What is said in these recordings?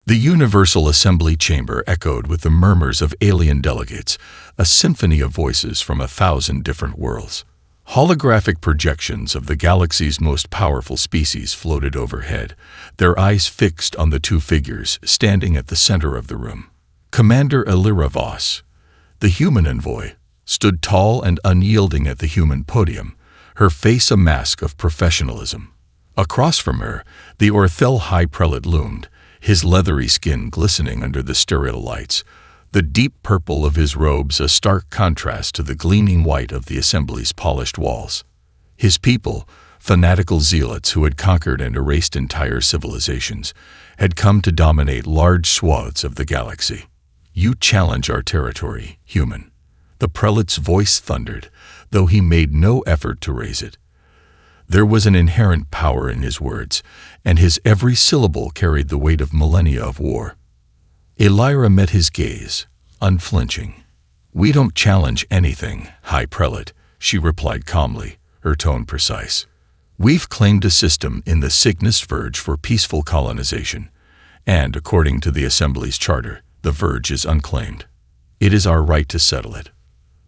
The Universal Assembly Chamber echoed with the murmurs of alien delegates, a symphony of voices from 1,000 different worlds. Holographic projections of the galaxy's most powerful species floated overhead, their eyes fixed on the two figures standing at the center of the room. Commander Elira Voss, the human envoy, stood tall and unyielding at the human podium, her face a mask of professionalism. Across from her, the Orthel High Prelate loomed, his leathery skin glistening under the sterile lights, the deep purple of his robes a stark contrast to the gleaming white of the assembly's polished walls. His people, fanatical zealots who had conquered and erased entire civilizations, had come to dominate large swaths of the galaxy. "You challenge our territory, human," the prelate's voice thundered, though he made no effort to raise it. There was an inherent power in his words, and his every syllable carried the weight of millennia of war. Elira met his gaze, unflinching. "We don't challenge anything, High Prelate," she replied calmly, her tone precise. "We've claimed a system in the Cygnus Verge for peaceful colonization, and, according to the Assembly's charter, the Verge is unclaimed. It is our right to settle it."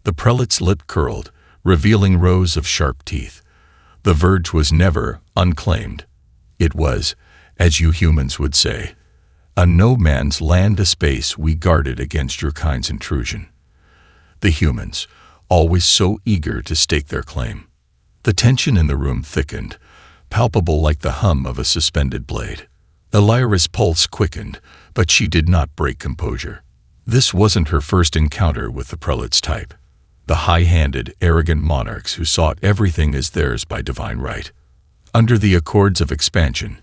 The prelate's lip curled, revealing rows of sharp teeth. The Verge was never unclaimed. It was, as you humans would say, a no-man's land, a space we guarded against your kind's intrusion. The humans, always so eager to stake their claim. The tension in the room thickened, palpable like the hum of a suspended blade. Elira's pulse quickened, but she did not break composure. This wasn't her first encounter with the prelate's type, the high-handed, arrogant monarchs who sought everything as theirs by divine right. Under the Accords of Expansion,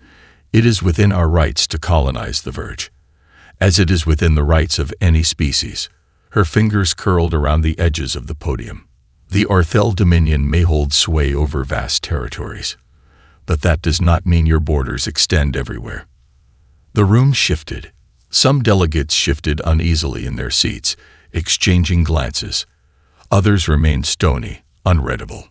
it is within our rights to colonize the Verge, as it is within the rights of any species. Her fingers curled around the edges of the podium. The Orthel Dominion may hold sway over vast territories, but that does not mean your borders extend everywhere. The room shifted. Some delegates shifted uneasily in their seats, exchanging glances. Others remained stony, unreadable.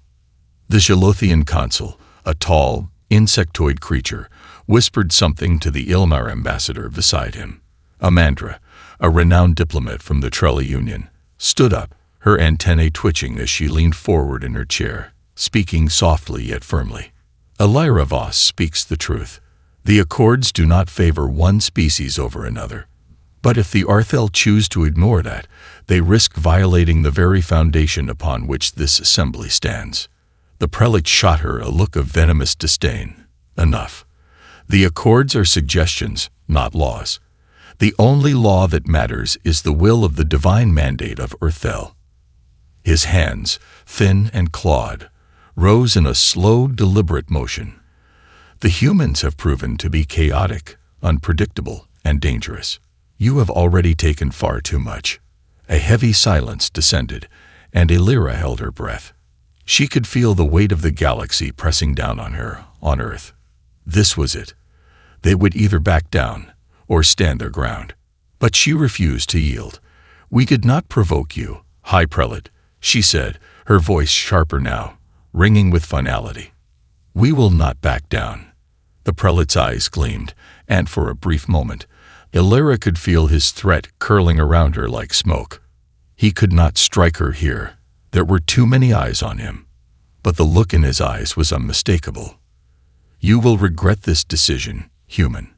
The Jalothian consul, a tall, insectoid creature, whispered something to the Ilmar ambassador beside him. Amandra, a renowned diplomat from the Trella Union, stood up, her antennae twitching as she leaned forward in her chair, speaking softly yet firmly. Elira Voss speaks the truth. The Accords do not favor one species over another. But if the Orthel choose to ignore that, they risk violating the very foundation upon which this assembly stands. The prelate shot her a look of venomous disdain. Enough. The Accords are suggestions, not laws. The only law that matters is the will of the divine mandate of Orthel. His hands, thin and clawed, rose in a slow, deliberate motion. The humans have proven to be chaotic, unpredictable, and dangerous. You have already taken far too much. A heavy silence descended, and Elira held her breath. She could feel the weight of the galaxy pressing down on her, on Earth. This was it. They would either back down or stand their ground. But she refused to yield. "We did not provoke you, High Prelate," she said, her voice sharper now, ringing with finality. "We will not back down." The prelate's eyes gleamed, and for a brief moment, Elira could feel his threat curling around her like smoke. He could not strike her here. There were too many eyes on him. But the look in his eyes was unmistakable. "You will regret this decision, human."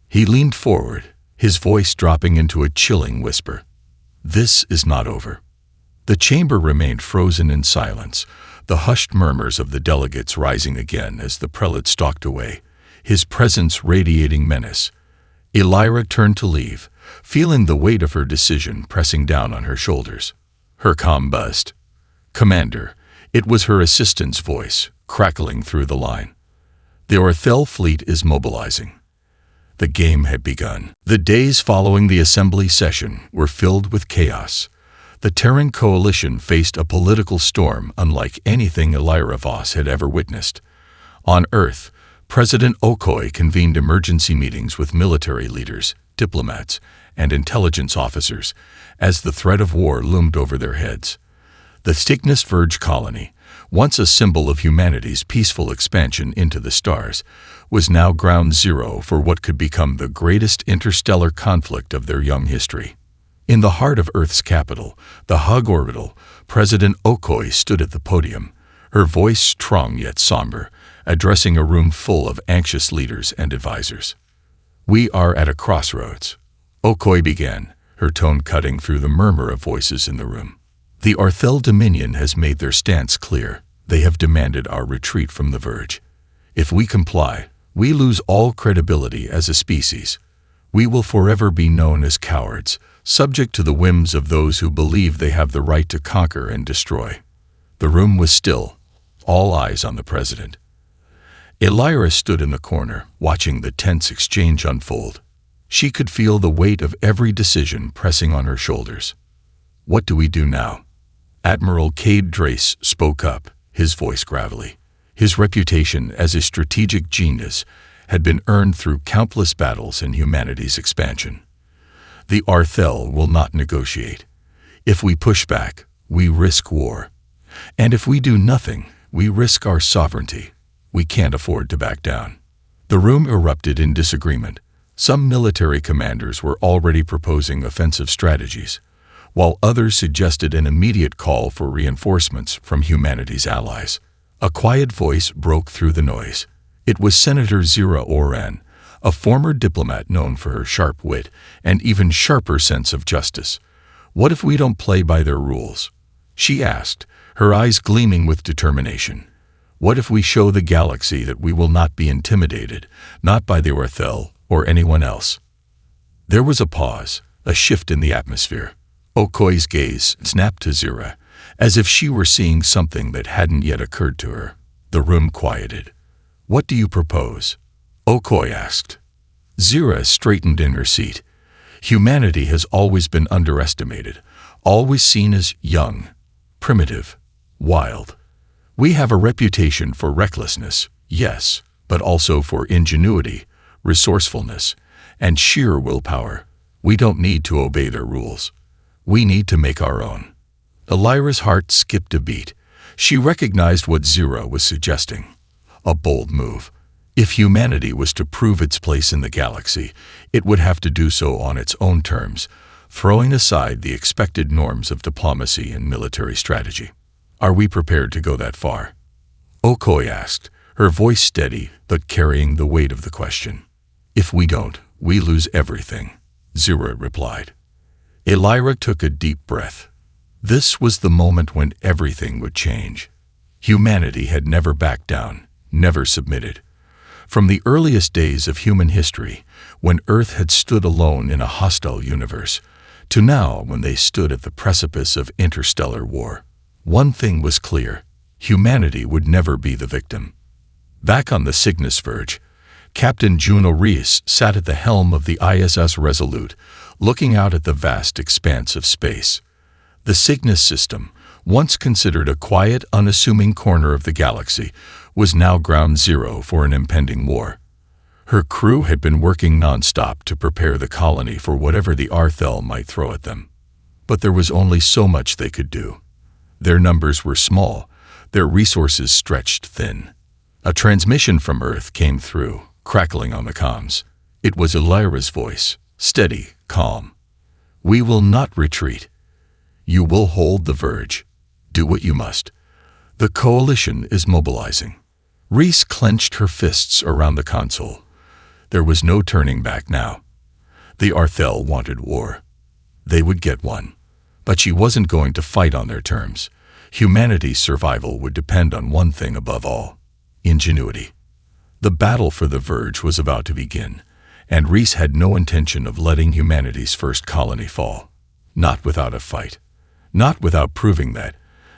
He leaned forward, his voice dropping into a chilling whisper. "This is not over." The chamber remained frozen in silence, the hushed murmurs of the delegates rising again as the prelate stalked away, his presence radiating menace. Elira turned to leave, feeling the weight of her decision pressing down on her shoulders. Her comm buzzed. "Commander," it was her assistant's voice, crackling through the line. "The Orthel fleet is mobilizing." The game had begun. The days following the assembly session were filled with chaos. The Terran coalition faced a political storm unlike anything Elira Voss had ever witnessed. On Earth, President Okoye convened emergency meetings with military leaders, diplomats, and intelligence officers as the threat of war loomed over their heads. The Cygnus Verge colony, once a symbol of humanity's peaceful expansion into the stars, was now ground zero for what could become the greatest interstellar conflict of their young history. In the heart of Earth's capital, the Hug Orbital, President Okoye stood at the podium, her voice strong yet somber, addressing a room full of anxious leaders and advisors. "We are at a crossroads," Okoye began, her tone cutting through the murmur of voices in the room. "The Arthel Dominion has made their stance clear. They have demanded our retreat from the Verge. If we comply, we lose all credibility as a species. We will forever be known as cowards, subject to the whims of those who believe they have the right to conquer and destroy." The room was still, all eyes on the president. Elira stood in the corner, watching the tense exchange unfold. She could feel the weight of every decision pressing on her shoulders. "What do we do now?" Admiral Cade Drace spoke up, his voice gravelly. His reputation as a strategic genius had been earned through countless battles in humanity's expansion. "The Arthel will not negotiate. If we push back, we risk war. And if we do nothing, we risk our sovereignty. We can't afford to back down." The room erupted in disagreement. Some military commanders were already proposing offensive strategies, while others suggested an immediate call for reinforcements from humanity's allies. A quiet voice broke through the noise. It was Senator Zira Oran, a former diplomat known for her sharp wit and even sharper sense of justice. "What if we don't play by their rules?" she asked, her eyes gleaming with determination. "What if we show the galaxy that we will not be intimidated, not by the Arthel or anyone else?" There was a pause, a shift in the atmosphere. Okoye's gaze snapped to Zira, as if she were seeing something that hadn't yet occurred to her. The room quieted. "What do you propose?" Okoye asked. Zira straightened in her seat. Humanity has always been underestimated, always seen as young, primitive, wild. We have a reputation for recklessness, yes, but also for ingenuity, resourcefulness, and sheer willpower. We don't need to obey their rules. We need to make our own. Elira's heart skipped a beat. She recognized what Zira was suggesting. A bold move. If humanity was to prove its place in the galaxy, it would have to do so on its own terms, throwing aside the expected norms of diplomacy and military strategy. "Are we prepared to go that far?" Okoye asked, her voice steady but carrying the weight of the question. "If we don't, we lose everything," Zira replied. Elira took a deep breath. This was the moment when everything would change. Humanity had never backed down, never submitted. From the earliest days of human history, when Earth had stood alone in a hostile universe, to now when they stood at the precipice of interstellar war, one thing was clear: humanity would never be the victim. Back on the Cygnus Verge, Captain Juno Reis sat at the helm of the ISS Resolute, looking out at the vast expanse of space. The Cygnus system, once considered a quiet, unassuming corner of the galaxy, was now ground zero for an impending war. Her crew had been working non-stop to prepare the colony for whatever the Arthel might throw at them. But there was only so much they could do. Their numbers were small, their resources stretched thin. A transmission from Earth came through, crackling on the comms. It was Elira's voice, steady, calm. "We will not retreat. You will hold the Verge. Do what you must. The coalition is mobilizing." Reese clenched her fists around the console. There was no turning back now. The Arthel wanted war. They would get one. But she wasn't going to fight on their terms. Humanity's survival would depend on one thing above all: ingenuity. The battle for the Verge was about to begin, and Reese had no intention of letting humanity's first colony fall. Not without a fight. Not without proving that,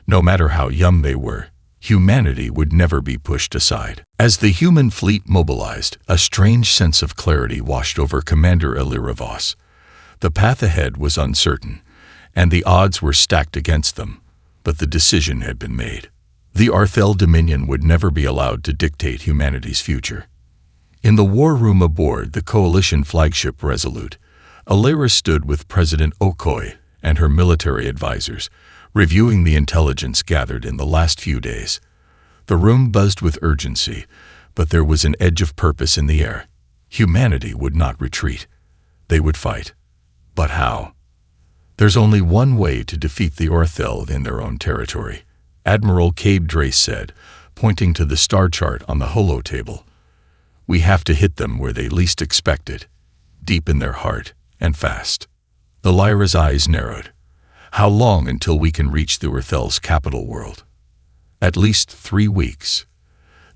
no matter how young they were, humanity would never be pushed aside. As the human fleet mobilized, a strange sense of clarity washed over Commander Elira Voss. The path ahead was uncertain, and the odds were stacked against them, but the decision had been made. The Arthel Dominion would never be allowed to dictate humanity's future. In the war room aboard the coalition flagship Resolute, Elira stood with President Okoye and her military advisors, reviewing the intelligence gathered in the last few days. The room buzzed with urgency, but there was an edge of purpose in the air. Humanity would not retreat. They would fight. But how? There's only one way to defeat the Orthel in their own territory, Admiral Cade Drace said, pointing to the star chart on the holotable. We have to hit them where they least expect it, deep in their heart, and fast. The Lyra's eyes narrowed. How long until we can reach the Orthel's capital world? At least 3 weeks.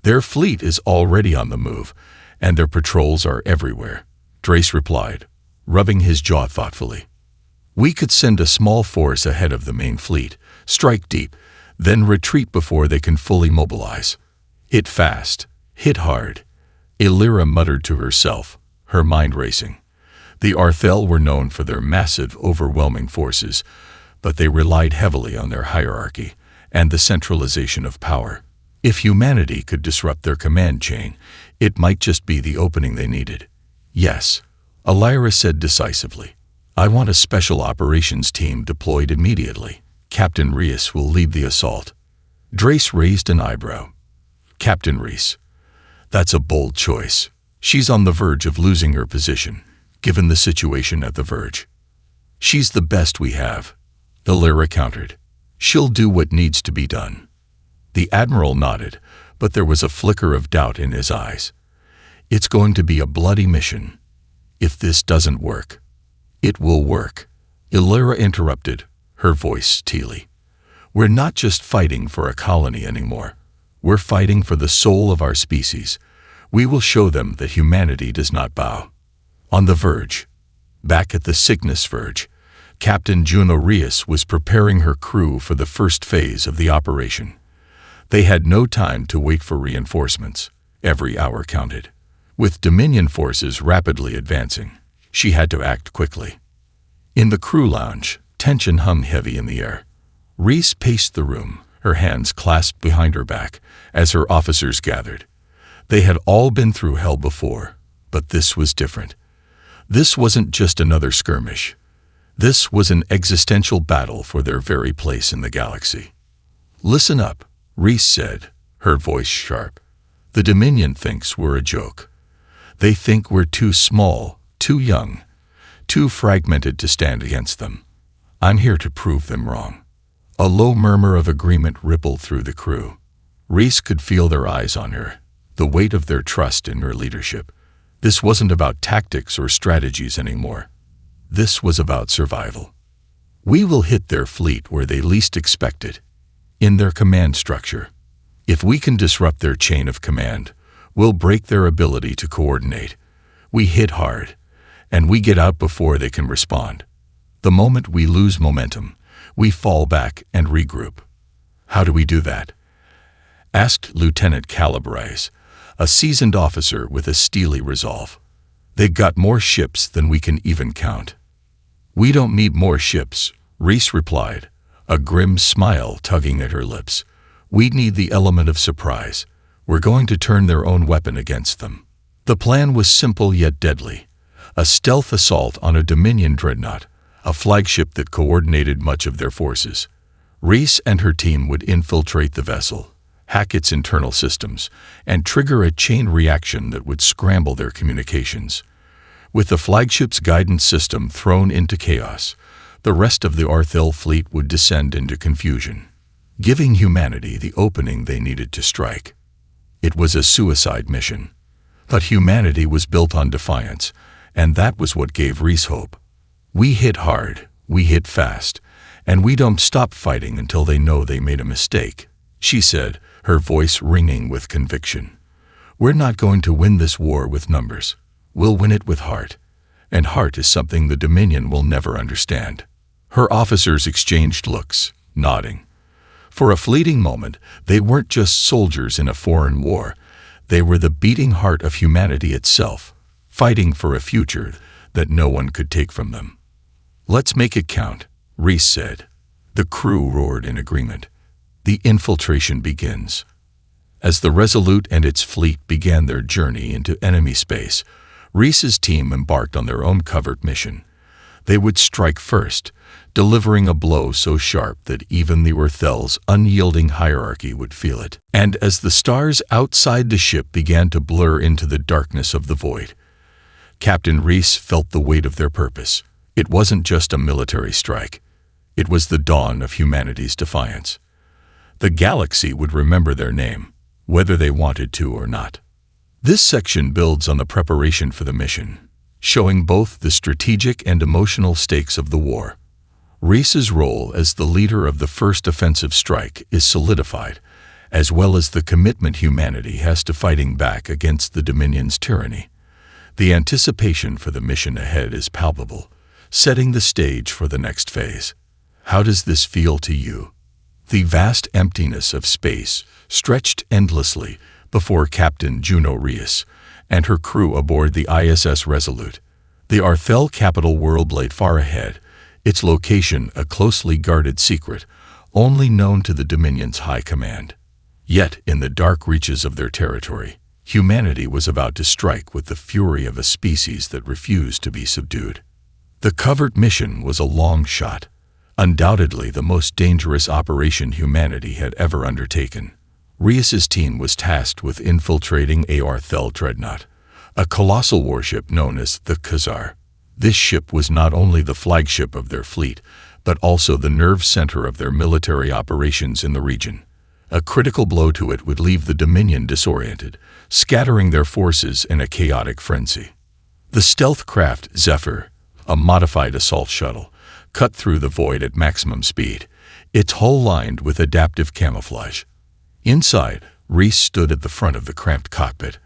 Their fleet is already on the move, and their patrols are everywhere, Drace replied, rubbing his jaw thoughtfully. We could send a small force ahead of the main fleet, strike deep, then retreat before they can fully mobilize. Hit fast, hit hard. Illyra muttered to herself, her mind racing. The Orthel were known for their massive, overwhelming forces, but they relied heavily on their hierarchy and the centralization of power. If humanity could disrupt their command chain, it might just be the opening they needed. Yes, Illyra said decisively. I want a special operations team deployed immediately. Captain Reis will lead the assault. Drace raised an eyebrow. Captain Reis. That's a bold choice. She's on the verge of losing her position, given the situation at the Verge. She's the best we have, Illyra countered. She'll do what needs to be done. The Admiral nodded, but there was a flicker of doubt in his eyes. It's going to be a bloody mission. If this doesn't work, it will work. Illyra interrupted, her voice steely. We're not just fighting for a colony anymore. We're fighting for the soul of our species. We will show them that humanity does not bow. On the Verge, back at the Cygnus Verge, Captain Juno Reis was preparing her crew for the first phase of the operation. They had no time to wait for reinforcements. Every hour counted. With Dominion forces rapidly advancing, she had to act quickly. In the crew lounge, tension hung heavy in the air. Reis paced the room, her hands clasped behind her back, as her officers gathered. They had all been through hell before, but this was different. This wasn't just another skirmish. This was an existential battle for their very place in the galaxy. Listen up, Reis said, her voice sharp. The Dominion thinks we're a joke. They think we're too small, too young, too fragmented to stand against them. I'm here to prove them wrong. A low murmur of agreement rippled through the crew. Reis could feel their eyes on her, the weight of their trust in her leadership. This wasn't about tactics or strategies anymore. This was about survival. We will hit their fleet where they least expect it, in their command structure. If we can disrupt their chain of command, we'll break their ability to coordinate. We hit hard, and we get out before they can respond. The moment we lose momentum, we fall back and regroup. How do we do that? Asked Lieutenant Calabrese, a seasoned officer with a steely resolve. They got more ships than we can even count. We don't need more ships, Reis replied, a grim smile tugging at her lips. We need the element of surprise. We're going to turn their own weapon against them. The plan was simple yet deadly. A stealth assault on a Dominion dreadnought, a flagship that coordinated much of their forces. Reis and her team would infiltrate the vessel, hack its internal systems, and trigger a chain reaction that would scramble their communications. With the flagship's guidance system thrown into chaos, the rest of the Orthel fleet would descend into confusion, giving humanity the opening they needed to strike. It was a suicide mission. But humanity was built on defiance, and that was what gave Reis hope. We hit hard, we hit fast, and we don't stop fighting until they know they made a mistake, she said, her voice ringing with conviction. We're not going to win this war with numbers. We'll win it with heart. And heart is something the Dominion will never understand. Her officers exchanged looks, nodding. For a fleeting moment, they weren't just soldiers in a foreign war. They were the beating heart of humanity itself, fighting for a future that no one could take from them. Let's make it count, Reis said. The crew roared in agreement. The infiltration begins. As the Resolute and its fleet began their journey into enemy space, Reis's team embarked on their own covert mission. They would strike first, delivering a blow so sharp that even the Orthel's unyielding hierarchy would feel it. And as the stars outside the ship began to blur into the darkness of the void, Captain Reese felt the weight of their purpose. It wasn't just a military strike. It was the dawn of humanity's defiance. The galaxy would remember their name, whether they wanted to or not. This section builds on the preparation for the mission, showing both the strategic and emotional stakes of the war. Reese's role as the leader of the first offensive strike is solidified, as well as the commitment humanity has to fighting back against the Dominion's tyranny. The anticipation for the mission ahead is palpable, setting the stage for the next phase. How does this feel to you? The vast emptiness of space stretched endlessly before Captain Juno Reese and her crew aboard the ISS Resolute. The Orthel capital world lay far ahead, its location a closely guarded secret, only known to the Dominion's high command. Yet, in the dark reaches of their territory, humanity was about to strike with the fury of a species that refused to be subdued. The covert mission was a long shot, undoubtedly the most dangerous operation humanity had ever undertaken. Reese's team was tasked with infiltrating a Orthel dreadnought, a colossal warship known as the Khazar. This ship was not only the flagship of their fleet, but also the nerve center of their military operations in the region. A critical blow to it would leave the Dominion disoriented, scattering their forces in a chaotic frenzy. The stealth craft Zephyr, a modified assault shuttle, cut through the void at maximum speed, its hull lined with adaptive camouflage. Inside, Reese stood at the front of the cramped cockpit,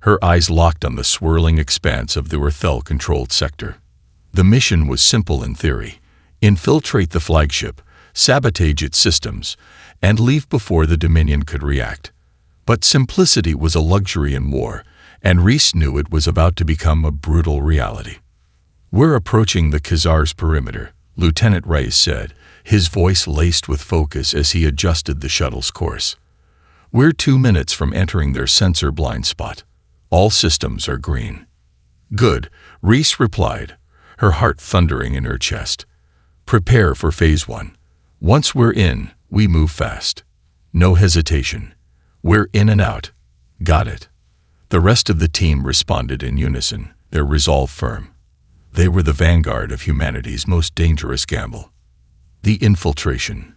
her eyes locked on the swirling expanse of the Orthel-controlled sector. The mission was simple in theory: infiltrate the flagship, sabotage its systems, and leave before the Dominion could react. But simplicity was a luxury in war, and Reese knew it was about to become a brutal reality. "We're approaching the Khazar's perimeter," Lieutenant Reis said, his voice laced with focus as he adjusted the shuttle's course. "We're 2 minutes from entering their sensor blind spot. All systems are green." "Good," Reese replied, her heart thundering in her chest. "Prepare for Phase 1. Once we're in, we move fast. No hesitation. We're in and out." "Got it." The rest of the team responded in unison, their resolve firm. They were the vanguard of humanity's most dangerous gamble. The infiltration.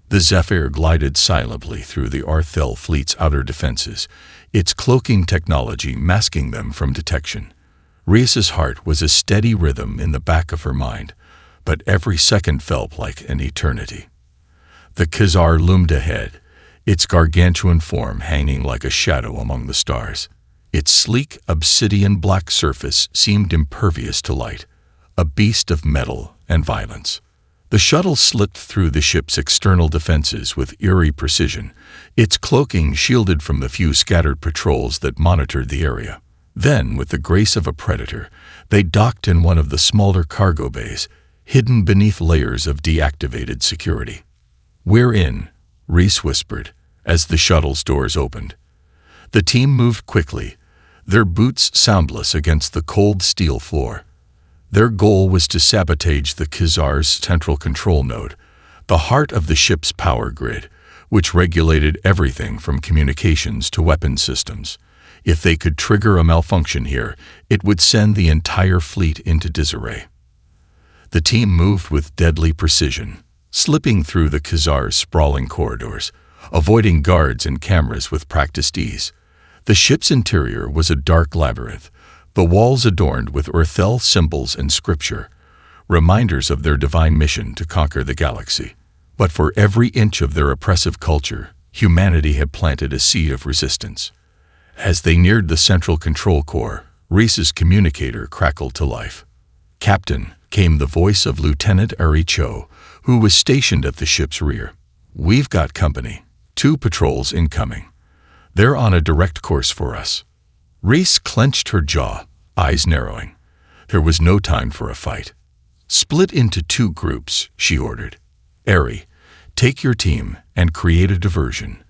The Zephyr glided silently through the Orthel fleet's outer defenses, its cloaking technology masking them from detection. Reese's heart was a steady rhythm in the back of her mind, but every second felt like an eternity. The Khazar loomed ahead, its gargantuan form hanging like a shadow among the stars. Its sleek, obsidian-black surface seemed impervious to light, a beast of metal and violence. The shuttle slipped through the ship's external defenses with eerie precision, its cloaking shielded from the few scattered patrols that monitored the area. Then, with the grace of a predator, they docked in one of the smaller cargo bays, hidden beneath layers of deactivated security. "We're in," Reese whispered, as the shuttle's doors opened. The team moved quickly, their boots soundless against the cold steel floor. Their goal was to sabotage the Khazar's central control node, the heart of the ship's power grid, which regulated everything from communications to weapon systems. If they could trigger a malfunction here, it would send the entire fleet into disarray. The team moved with deadly precision, slipping through the Khazar's sprawling corridors, avoiding guards and cameras with practiced ease. The ship's interior was a dark labyrinth, the walls adorned with Orthel symbols and scripture, reminders of their divine mission to conquer the galaxy. But for every inch of their oppressive culture, humanity had planted a seed of resistance. As they neared the central control core, Reese's communicator crackled to life. "Captain," came the voice of Lieutenant Ari Cho, who was stationed at the ship's rear. "We've got company. 2 patrols incoming. They're on a direct course for us." Reese clenched her jaw, eyes narrowing. There was no time for a fight. "Split into 2 groups," she ordered. "Ari, take your team and create a diversion.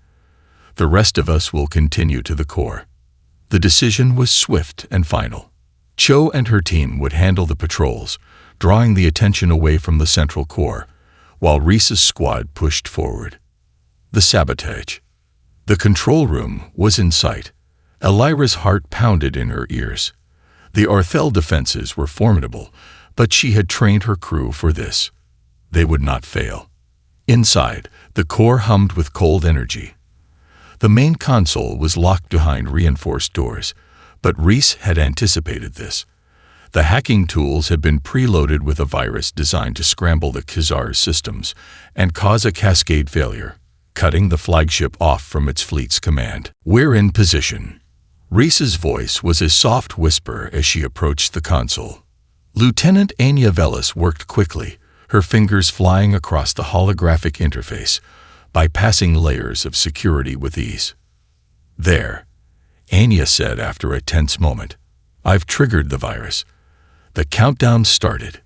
The rest of us will continue to the core." The decision was swift and final. Cho and her team would handle the patrols, drawing the attention away from the central core, while Reese's squad pushed forward. The sabotage. The control room was in sight. Elira's heart pounded in her ears. The Arthel defenses were formidable, but she had trained her crew for this. They would not fail. Inside, the core hummed with cold energy. The main console was locked behind reinforced doors, but Reese had anticipated this. The hacking tools had been preloaded with a virus designed to scramble the Khazar's systems and cause a cascade failure, cutting the flagship off from its fleet's command. "We're in position." Reese's voice was a soft whisper as she approached the console. Lieutenant Anya Velis worked quickly, her fingers flying across the holographic interface, bypassing layers of security with ease. "There," Anya said after a tense moment. "I've triggered the virus." The countdown started.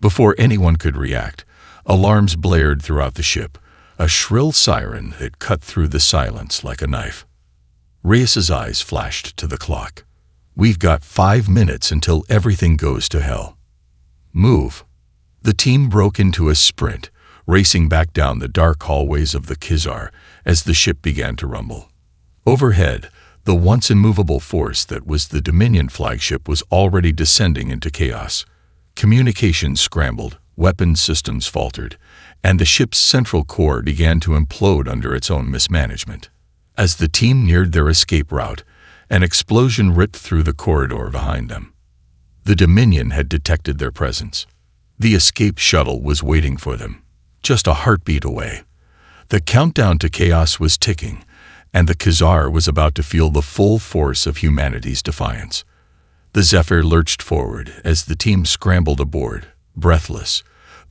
Before anyone could react, alarms blared throughout the ship, a shrill siren that cut through the silence like a knife. Reese's eyes flashed to the clock. "We've got 5 minutes until everything goes to hell. Move." The team broke into a sprint, racing back down the dark hallways of the Khazar as the ship began to rumble. Overhead, the once immovable force that was the Dominion flagship was already descending into chaos. Communications scrambled, weapons systems faltered, and the ship's central core began to implode under its own mismanagement. As the team neared their escape route, an explosion ripped through the corridor behind them. The Dominion had detected their presence. The escape shuttle was waiting for them, just a heartbeat away. The countdown to chaos was ticking, and the Khazar was about to feel the full force of humanity's defiance. The Zephyr lurched forward as the team scrambled aboard, breathless,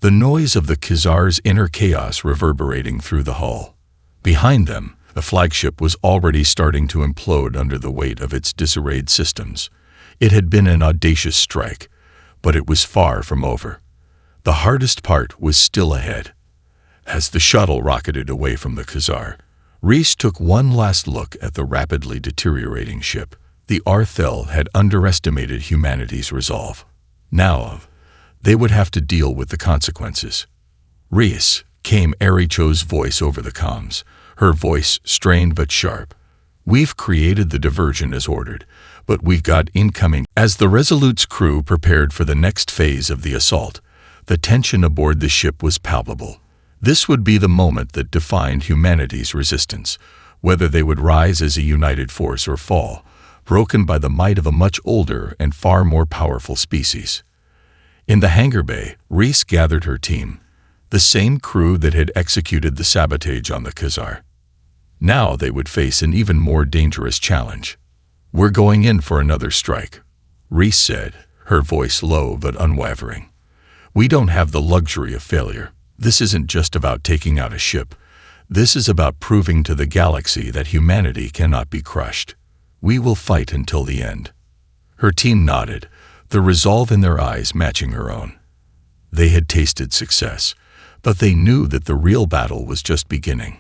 the noise of the Khazar's inner chaos reverberating through the hull. Behind them, the flagship was already starting to implode under the weight of its disarrayed systems. It had been an audacious strike, but it was far from over. The hardest part was still ahead. As the shuttle rocketed away from the Khazar, Reese took one last look at the rapidly deteriorating ship. The Arthel had underestimated humanity's resolve. Now, they would have to deal with the consequences. "Reese," came Ericho's voice over the comms, her voice strained but sharp. "We've created the diversion as ordered, but we've got incoming." As the Resolute's crew prepared for the next phase of the assault, the tension aboard the ship was palpable. This would be the moment that defined humanity's resistance, whether they would rise as a united force or fall, broken by the might of a much older and far more powerful species. In the hangar bay, Reese gathered her team, the same crew that had executed the sabotage on the Khazar. Now they would face an even more dangerous challenge. "We're going in for another strike," Reese said, her voice low but unwavering. "We don't have the luxury of failure. This isn't just about taking out a ship. This is about proving to the galaxy that humanity cannot be crushed. We will fight until the end." Her team nodded, the resolve in their eyes matching her own. They had tasted success, but they knew that the real battle was just beginning.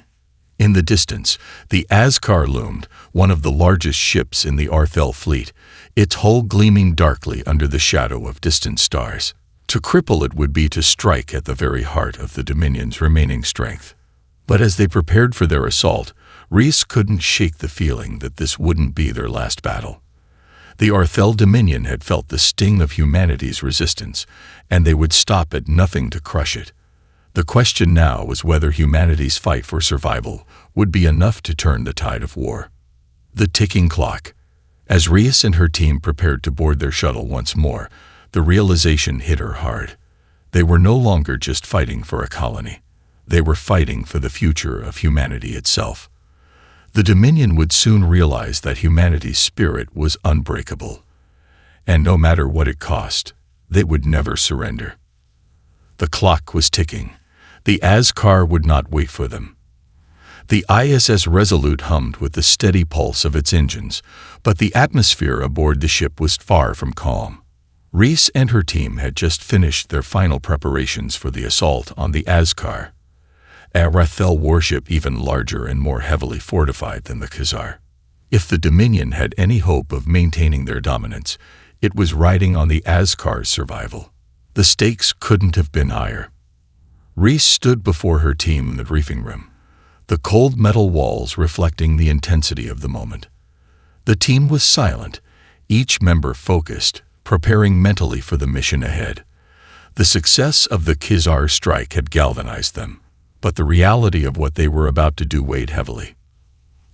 In the distance, the Azkar loomed, one of the largest ships in the Arthel fleet, its hull gleaming darkly under the shadow of distant stars. To cripple it would be to strike at the very heart of the Dominion's remaining strength. But as they prepared for their assault, Reese couldn't shake the feeling that this wouldn't be their last battle. The Arthel Dominion had felt the sting of humanity's resistance, and they would stop at nothing to crush it. The question now was whether humanity's fight for survival would be enough to turn the tide of war. The ticking clock. As Reese and her team prepared to board their shuttle once more, the realization hit her hard. They were no longer just fighting for a colony. They were fighting for the future of humanity itself. The Dominion would soon realize that humanity's spirit was unbreakable. And no matter what it cost, they would never surrender. The clock was ticking. The Azkar would not wait for them. The ISS Resolute hummed with the steady pulse of its engines, but the atmosphere aboard the ship was far from calm. Reese and her team had just finished their final preparations for the assault on the Azkar, a Rathel warship even larger and more heavily fortified than the Khazar. If the Dominion had any hope of maintaining their dominance, It was riding on the Askar's survival. The stakes couldn't have been higher. Reese stood before her team in the briefing room, the cold metal walls reflecting the intensity of the moment. The team was silent, each member focused, preparing mentally for the mission ahead. The success of the Khizar strike had galvanized them, but the reality of what they were about to do weighed heavily.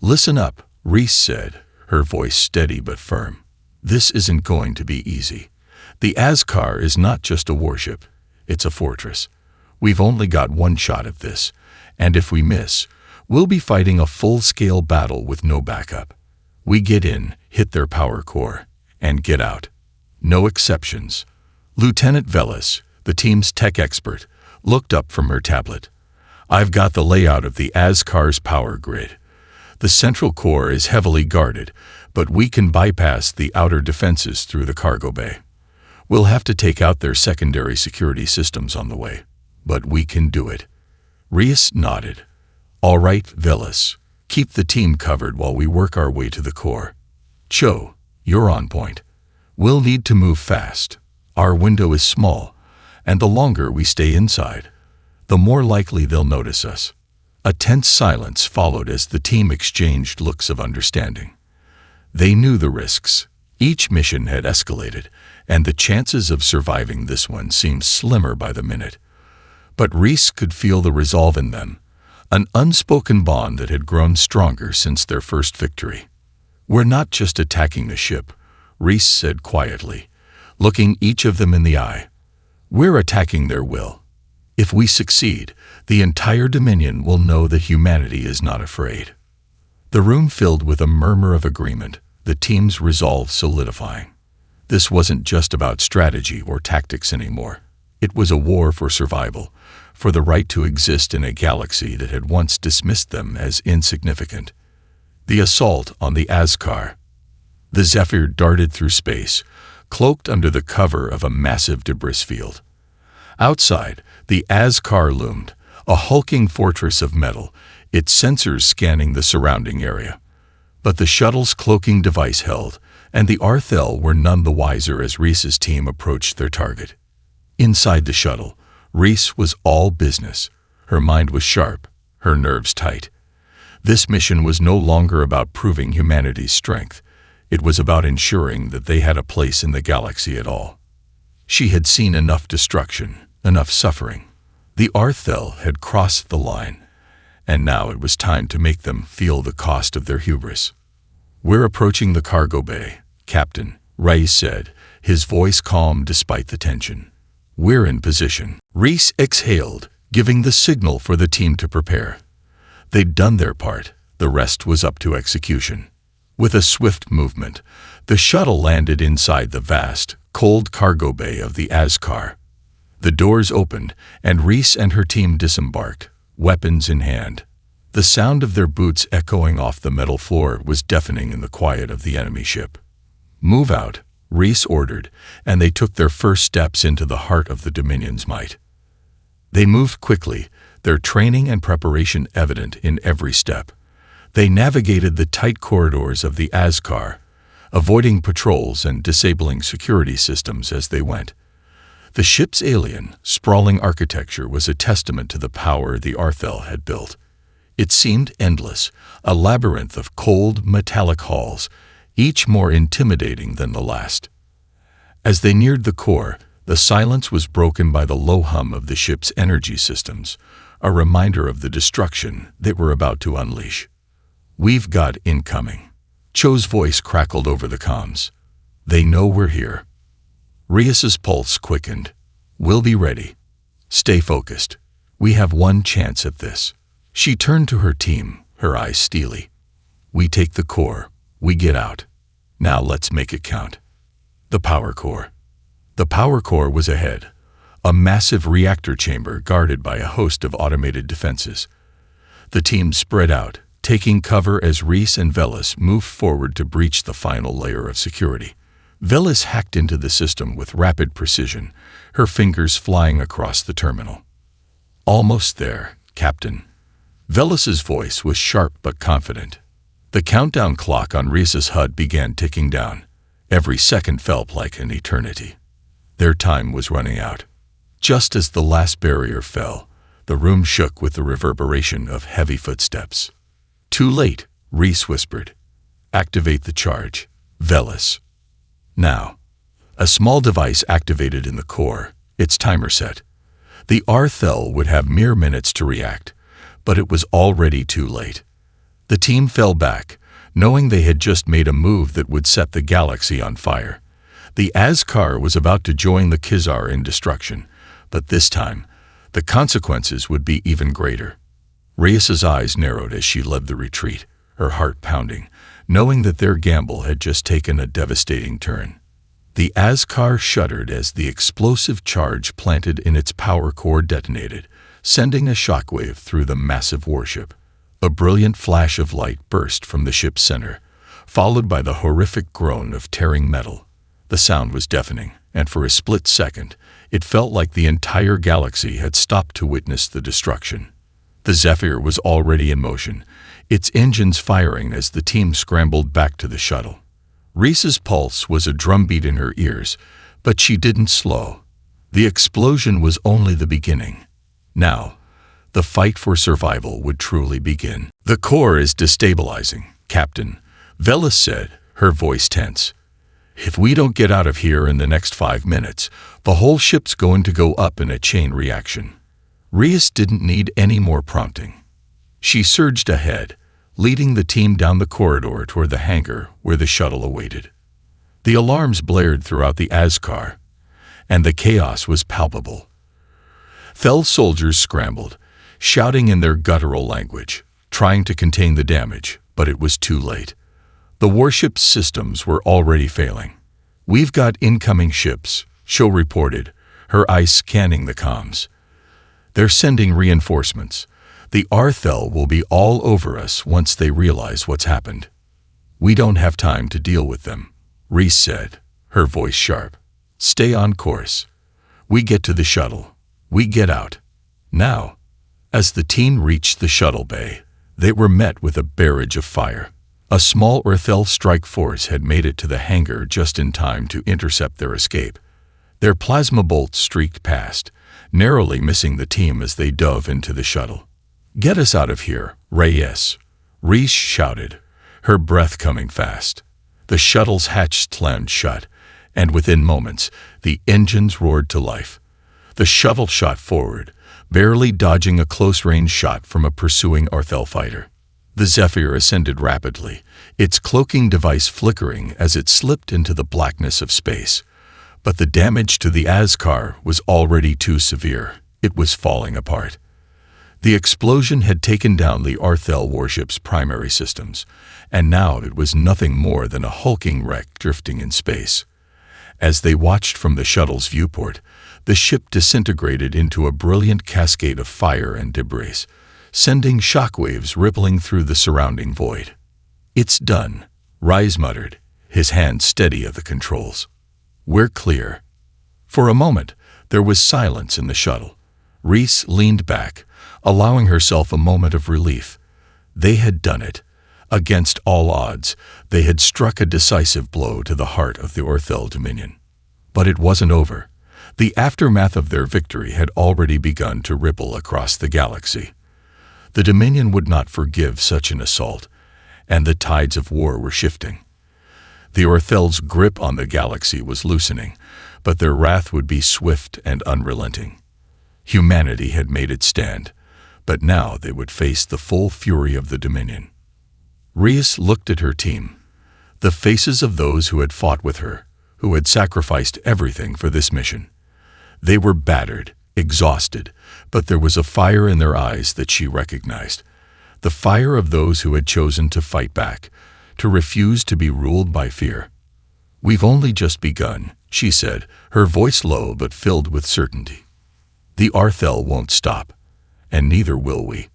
"Listen up," Reese said, her voice steady but firm. "This isn't going to be easy. The Askar is not just a warship, it's a fortress. We've only got one shot at this, and if we miss, we'll be fighting a full-scale battle with no backup. We get in, hit their power core, and get out. No exceptions." Lieutenant Velis, the team's tech expert, looked up from her tablet. "I've got the layout of the Askar's power grid. The central core is heavily guarded, but we can bypass the outer defenses through the cargo bay. We'll have to take out their secondary security systems on the way, but we can do it." Reese nodded. "All right, Velis. Keep the team covered while we work our way to the core. Cho, you're on point. We'll need to move fast. Our window is small, and the longer we stay inside, the more likely they'll notice us." A tense silence followed as the team exchanged looks of understanding. They knew the risks. Each mission had escalated, and the chances of surviving this one seemed slimmer by the minute. But Reese could feel the resolve in them, an unspoken bond that had grown stronger since their first victory. "We're not just attacking the ship," Reese said quietly, looking each of them in the eye. "We're attacking their will. If we succeed, the entire Dominion will know that humanity is not afraid." The room filled with a murmur of agreement, the team's resolve solidifying. This wasn't just about strategy or tactics anymore. It was a war for survival, for the right to exist in a galaxy that had once dismissed them as insignificant. The assault on the Askar. The Zephyr darted through space, cloaked under the cover of a massive debris field. Outside, the Askar loomed, a hulking fortress of metal, its sensors scanning the surrounding area. But the shuttle's cloaking device held, and the Arthel were none the wiser as Reese's team approached their target. Inside the shuttle, Reese was all business. Her mind was sharp, her nerves tight. This mission was no longer about proving humanity's strength. It was about ensuring that they had a place in the galaxy at all. She had seen enough destruction, enough suffering. The Arthel had crossed the line, and now it was time to make them feel the cost of their hubris. "We're approaching the cargo bay, Captain," Reese said, his voice calm despite the tension. "We're in position." Reese exhaled, giving the signal for the team to prepare. They'd done their part, the rest was up to execution. With a swift movement, the shuttle landed inside the vast, cold cargo bay of the Askar. The doors opened, and Reese and her team disembarked, weapons in hand. The sound of their boots echoing off the metal floor was deafening in the quiet of the enemy ship. "Move out," Reese ordered, and they took their first steps into the heart of the Dominion's might. They moved quickly, their training and preparation evident in every step. They navigated the tight corridors of the Askar, avoiding patrols and disabling security systems as they went. The ship's alien, sprawling architecture was a testament to the power the Arthel had built. It seemed endless, a labyrinth of cold, metallic halls, each more intimidating than the last. As they neared the core, the silence was broken by the low hum of the ship's energy systems, a reminder of the destruction they were about to unleash. "We've got incoming." Cho's voice crackled over the comms. "They know we're here." Reese's pulse quickened. "We'll be ready. Stay focused. We have one chance at this." She turned to her team, her eyes steely. "We take the core. We get out. Now let's make it count." The power core. The power core was ahead, a massive reactor chamber guarded by a host of automated defenses. The team spread out, taking cover as Reese and Velis moved forward to breach the final layer of security. Velis hacked into the system with rapid precision, her fingers flying across the terminal. "Almost there, Captain." Velis's voice was sharp but confident. The countdown clock on Reese's HUD began ticking down. Every second felt like an eternity. Their time was running out. Just as the last barrier fell, the room shook with the reverberation of heavy footsteps. "Too late," Rhys whispered. "Activate the charge. Velis." Now. A small device activated in the core, its timer set. The Arthel would have mere minutes to react, but it was already too late. The team fell back, knowing they had just made a move that would set the galaxy on fire. The Azkar was about to join the Khizar in destruction, but this time, the consequences would be even greater. Rhea's eyes narrowed as she led the retreat, her heart pounding, knowing that their gamble had just taken a devastating turn. The Azkar shuddered as the explosive charge planted in its power core detonated, sending a shockwave through the massive warship. A brilliant flash of light burst from the ship's center, followed by the horrific groan of tearing metal. The sound was deafening, and for a split second, it felt like the entire galaxy had stopped to witness the destruction. The Zephyr was already in motion, its engines firing as the team scrambled back to the shuttle. Rhys's pulse was a drumbeat in her ears, but she didn't slow. The explosion was only the beginning. Now, the fight for survival would truly begin. "The core is destabilizing, Captain," Velis said, her voice tense. "If we don't get out of here in the next 5 minutes, the whole ship's going to go up in a chain reaction." Rhys didn't need any more prompting. She surged ahead, leading the team down the corridor toward the hangar where the shuttle awaited. The alarms blared throughout the Azkar, and the chaos was palpable. Fel soldiers scrambled, shouting in their guttural language, trying to contain the damage, but it was too late. The warship's systems were already failing. "We've got incoming ships," Sho reported, her eyes scanning the comms. "They're sending reinforcements. The Arthel will be all over us once they realize what's happened." "We don't have time to deal with them," Rhys said, her voice sharp. "Stay on course. We get to the shuttle. We get out. Now." As the team reached the shuttle bay, they were met with a barrage of fire. A small Arthel strike force had made it to the hangar just in time to intercept their escape. Their plasma bolts streaked past, narrowly missing the team as they dove into the shuttle. "Get us out of here, Reyes," Rhys shouted, her breath coming fast. The shuttle's hatch slammed shut, and within moments, the engines roared to life. The shuttle shot forward, barely dodging a close-range shot from a pursuing Arthel fighter. The Zephyr ascended rapidly, its cloaking device flickering as it slipped into the blackness of space. But the damage to the Azkar was already too severe. It was falling apart. The explosion had taken down the Arthel warship's primary systems, and now it was nothing more than a hulking wreck drifting in space. As they watched from the shuttle's viewport, the ship disintegrated into a brilliant cascade of fire and debris, sending shockwaves rippling through the surrounding void. "It's done," Rhys muttered, his hand steady at the controls. "We're clear." For a moment, there was silence in the shuttle. Rhys leaned back, allowing herself a moment of relief. They had done it. Against all odds, they had struck a decisive blow to the heart of the Arthel Dominion. But it wasn't over. The aftermath of their victory had already begun to ripple across the galaxy. The Dominion would not forgive such an assault, and the tides of war were shifting. The Arthel's grip on the galaxy was loosening, but their wrath would be swift and unrelenting. Humanity had made its stand, but now they would face the full fury of the Dominion. Rhys looked at her team, the faces of those who had fought with her, who had sacrificed everything for this mission. They were battered, exhausted, but there was a fire in their eyes that she recognized, the fire of those who had chosen to fight back, to refuse to be ruled by fear. "We've only just begun," she said, her voice low but filled with certainty. "The Arthel won't stop, and neither will we.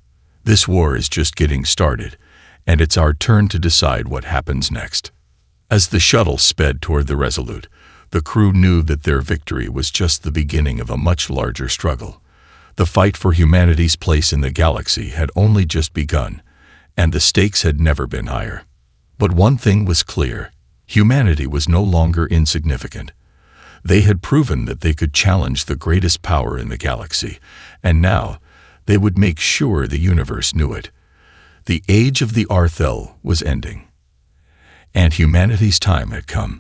This war is just getting started, and it's our turn to decide what happens next." As the shuttle sped toward the Resolute, the crew knew that their victory was just the beginning of a much larger struggle. The fight for humanity's place in the galaxy had only just begun, and the stakes had never been higher. But one thing was clear: Humanity was no longer insignificant. They had proven that they could challenge the greatest power in the galaxy, and now they would make sure the universe knew it. The age of the Arthel was ending, and humanity's time had come.